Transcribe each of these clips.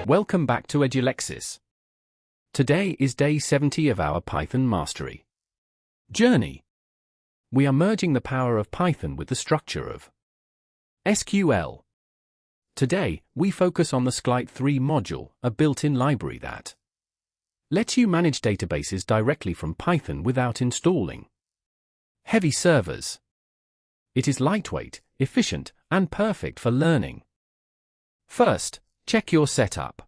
Welcome back to Edulexis. Today is day 70 of our Python mastery journey. We are merging the power of Python with the structure of SQL. Today, we focus on the SQLite3 module, a built-in library that lets you manage databases directly from Python without installing heavy servers. It is lightweight, efficient, and perfect for learning. First, check your setup.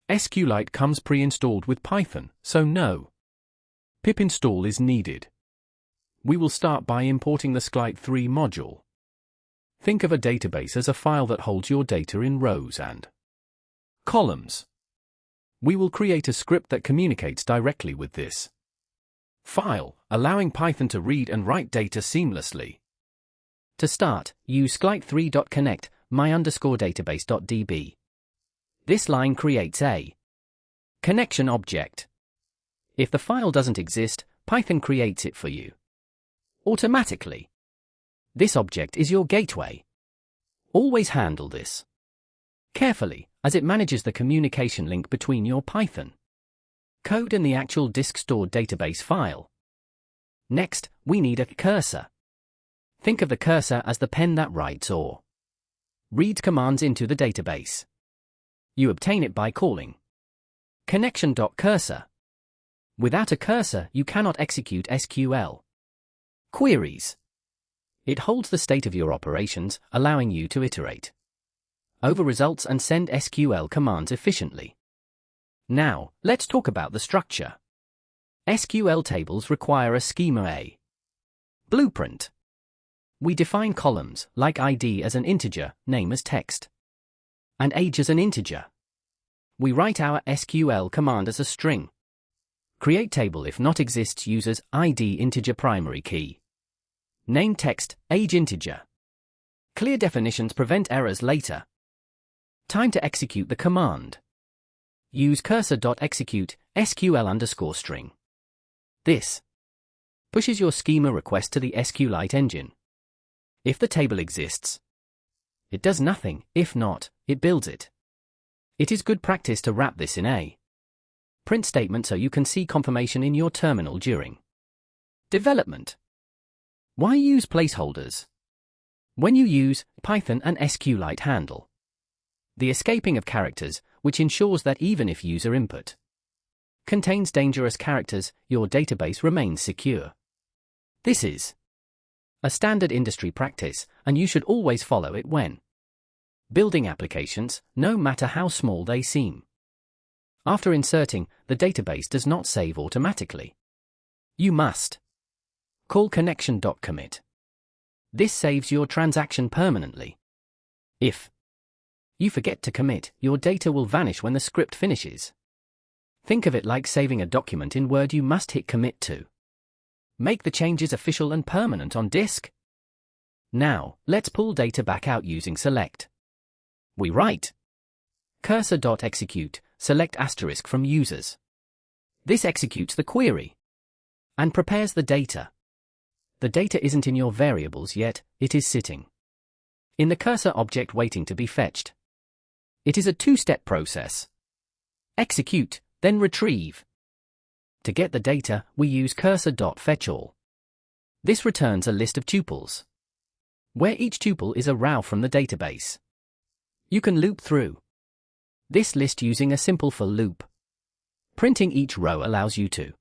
SQLite comes pre-installed with Python, so no pip install is needed. We will start by importing the SQLite3 module. Think of a database as a file that holds your data in rows and columns. We will create a script that communicates directly with this file, allowing Python to read and write data seamlessly. To start, use SQLite3.connect my_database.db. This line creates a connection object. If the file doesn't exist, Python creates it for you automatically. This object is your gateway. Always handle this carefully, as it manages the communication link between your Python code and the actual disk-stored database file. Next, we need a cursor. Think of the cursor as the pen that writes or reads commands into the database. You obtain it by calling connection.cursor. Without a cursor, you cannot execute SQL queries. It holds the state of your operations, allowing you to iterate over results and send SQL commands efficiently. Now, let's talk about the structure. SQL tables require a schema A blueprint. We define columns, like ID as an integer, name as text, and age as an integer. We write our SQL command as a string. Create table if not exists uses ID integer primary key. Name text, age integer. Clear definitions prevent errors later. Time to execute the command. Use cursor.execute SQL_string. This pushes your schema request to the SQLite engine. If the table exists, it does nothing. If not, it builds it. It is good practice to wrap this in a print statement so you can see confirmation in your terminal during development. Why use placeholders? When you use Python and SQLite handle the escaping of characters, which ensures that even if user input contains dangerous characters, your database remains secure. This is a standard industry practice, and you should always follow it when building applications, no matter how small they seem. After inserting, the database does not save automatically. You must call connection.commit. This saves your transaction permanently. If you forget to commit, your data will vanish when the script finishes. Think of it like saving a document in Word. You must hit commit to make the changes official and permanent on disk. Now, let's pull data back out using select. We write cursor.execute, select asterisk from users. This executes the query and prepares the data. The data isn't in your variables yet, it is sitting in the cursor object waiting to be fetched. It is a two-step process. Execute, then retrieve. To get the data, we use cursor.fetchAll. This returns a list of tuples, where each tuple is a row from the database. You can loop through this list using a simple for loop. Printing each row allows you to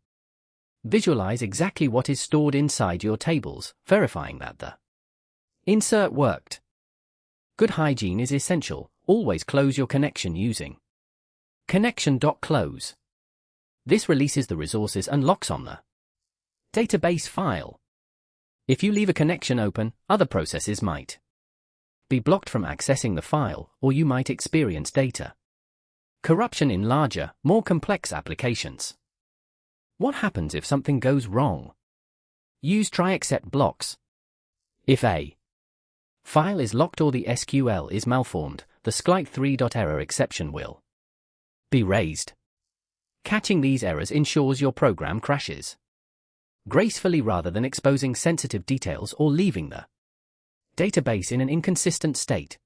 visualize exactly what is stored inside your tables, verifying that the insert worked. Good hygiene is essential. Always close your connection using connection.close. This releases the resources and locks on the database file. If you leave a connection open, other processes might be blocked from accessing the file, or you might experience data corruption in larger, more complex applications. What happens if something goes wrong? Use try except blocks. If a file is locked or the SQL is malformed, the SQLite3.error exception will be raised. Catching these errors ensures your program crashes gracefully rather than exposing sensitive details or leaving the database in an inconsistent state.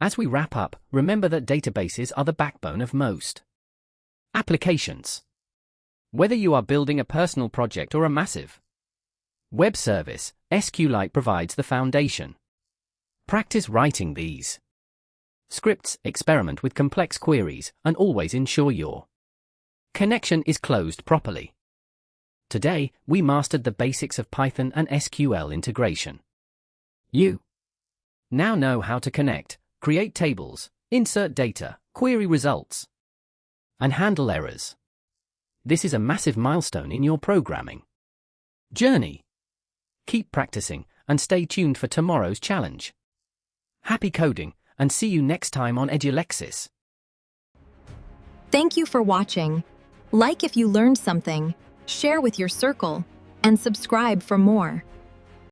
As we wrap up, remember that databases are the backbone of most applications. Whether you are building a personal project or a massive web service, SQLite provides the foundation. Practice writing these scripts, experiment with complex queries, and always ensure your connection is closed properly. Today, we mastered the basics of Python and SQL integration. You now know how to connect, create tables, insert data, query results, and handle errors. This is a massive milestone in your programming journey. Keep practicing and stay tuned for tomorrow's challenge. Happy coding, and see you next time on Edulexis. Thank you for watching. Like if you learned something, share with your circle, and subscribe for more.